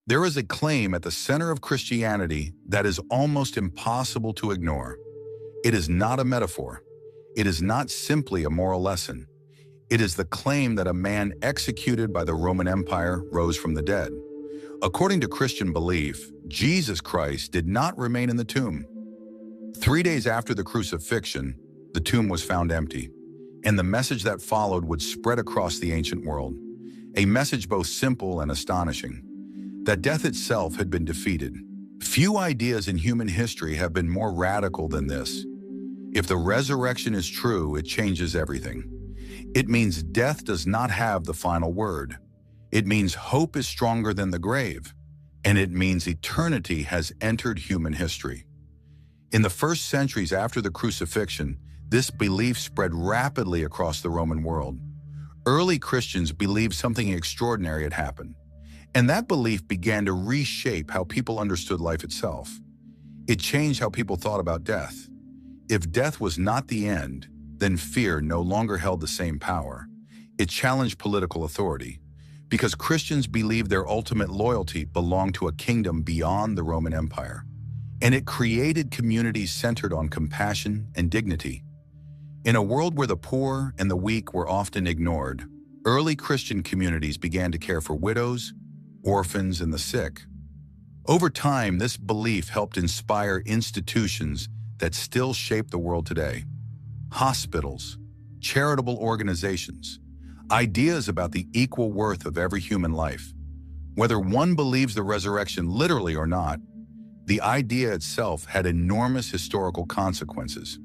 There is a claim at the center of Christianity that is almost impossible to ignore. It is not a metaphor. It is not simply a moral lesson. It is the claim that a man executed by the Roman Empire rose from the dead. According to Christian belief, Jesus Christ did not remain in the tomb. 3 days after the crucifixion, the tomb was found empty, and the message that followed would spread across the ancient world. A message both simple and astonishing, that death itself had been defeated. Few ideas in human history have been more radical than this. If the resurrection is true, it changes everything. It means death does not have the final word. It means hope is stronger than the grave, and it means eternity has entered human history. In the first centuries after the crucifixion, this belief spread rapidly across the Roman world. Early Christians believed something extraordinary had happened, and that belief began to reshape how people understood life itself. It changed how people thought about death. If death was not the end, then fear no longer held the same power. It challenged political authority, because Christians believed their ultimate loyalty belonged to a kingdom beyond the Roman Empire. And it created communities centered on compassion and dignity. In a world where the poor and the weak were often ignored, early Christian communities began to care for widows, orphans, and the sick. Over time, this belief helped inspire institutions that still shape the world today. Hospitals, charitable organizations, ideas about the equal worth of every human life. Whether one believes the resurrection literally or not, the idea itself had enormous historical consequences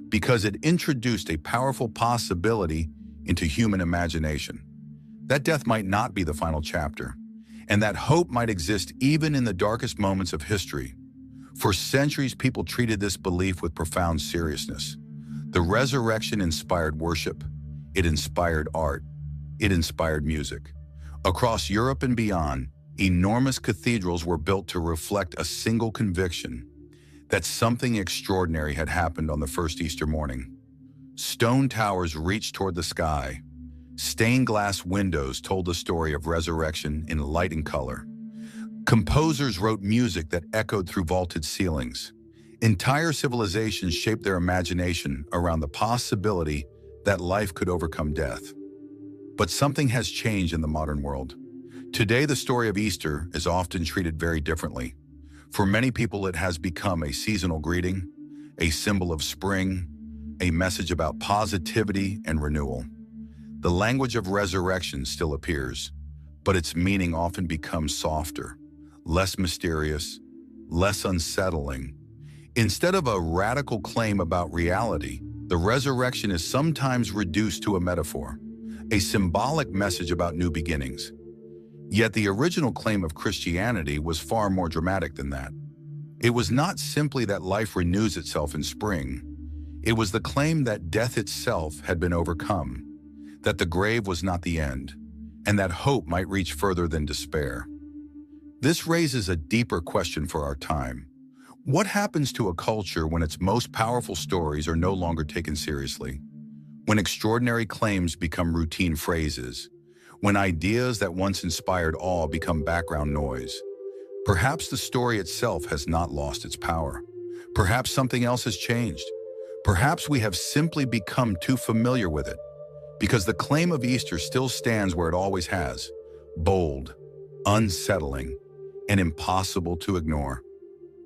because it introduced a powerful possibility into human imagination. That death might not be the final chapter, and that hope might exist even in the darkest moments of history. For centuries, people treated this belief with profound seriousness. The resurrection inspired worship. It inspired art. It inspired music. Across Europe and beyond, enormous cathedrals were built to reflect a single conviction that something extraordinary had happened on the first Easter morning. Stone towers reached toward the sky. Stained glass windows told the story of resurrection in light and color. Composers wrote music that echoed through vaulted ceilings. Entire civilizations shaped their imagination around the possibility that life could overcome death. But something has changed in the modern world. Today, the story of Easter is often treated very differently. For many people, it has become a seasonal greeting, a symbol of spring, a message about positivity and renewal. The language of resurrection still appears, but its meaning often becomes softer, less mysterious, less unsettling. Instead of a radical claim about reality, the resurrection is sometimes reduced to a metaphor, a symbolic message about new beginnings. Yet the original claim of Christianity was far more dramatic than that. It was not simply that life renews itself in spring. It was the claim that death itself had been overcome, that the grave was not the end, and that hope might reach further than despair. This raises a deeper question for our time. What happens to a culture when its most powerful stories are no longer taken seriously? When extraordinary claims become routine phrases? When ideas that once inspired awe become background noise? Perhaps the story itself has not lost its power. Perhaps something else has changed. Perhaps we have simply become too familiar with it, because the claim of Easter still stands where it always has: bold, unsettling, and impossible to ignore.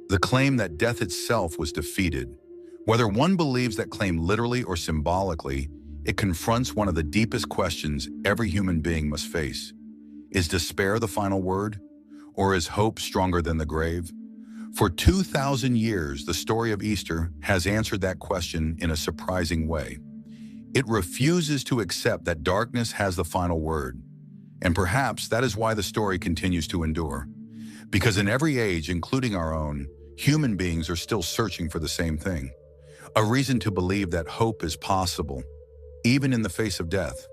The claim that death itself was defeated. Whether one believes that claim literally or symbolically, it confronts one of the deepest questions every human being must face. Is despair the final word? Or is hope stronger than the grave? For 2,000 years, the story of Easter has answered that question in a surprising way. It refuses to accept that darkness has the final word. And perhaps that is why the story continues to endure. Because in every age, including our own, human beings are still searching for the same thing: a reason to believe that hope is possible, even in the face of death.